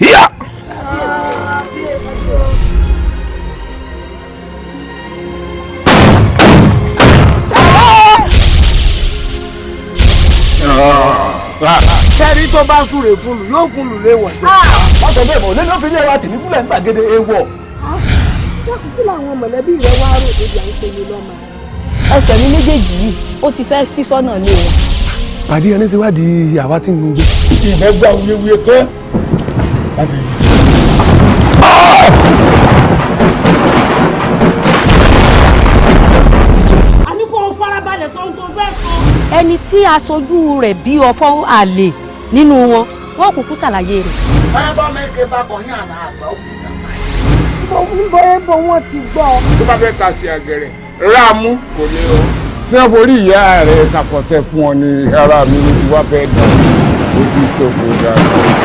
Here! Kẹ́rí tó bá súre fún lù yóò fún lù léwọ̀ sí. Wọ́n sọ bẹ́ẹ̀ mọ̀ lẹ́nu òfin ilé wa tèmi kúlẹ̀ ń gbàgede ewọ̀. Kí làwọn mọ̀lẹ́bí rẹ wá rò débi à ń ṣe ní lọ́mọ? Ẹsẹ̀ mi méjèèjì yìí ó ti fẹ́ sí sọ́nà lé wọn. Pàdé ẹni tí wádìí àwa tí ń nu gbé. Ìfẹ́ gba wuyewuye kẹ́. Láti rí. A ní kó o farabalẹ̀ sọ ohun tó fẹ́ sọ. Ẹni tí aṣojú rẹ̀ bí ọfọ́ àlè nínú wọn wọ́n kúkú ṣàlàyé rẹ̀. Báyọ̀ bá mẹ́kẹ́ bá kọ̀ yín àná àgbà ó kì í dàgbà. Bó wọ́n ti gbọ́. Tó bá fẹ́ ta sí àgẹ̀rẹ̀ ráàmú kò ní o. Ṣé wọ́n forí ìyá rẹ̀ ṣàkọsẹ́ fún ọ ní ara mi ní ti wá fẹ́ dán? Ó ti sọ kó dáa.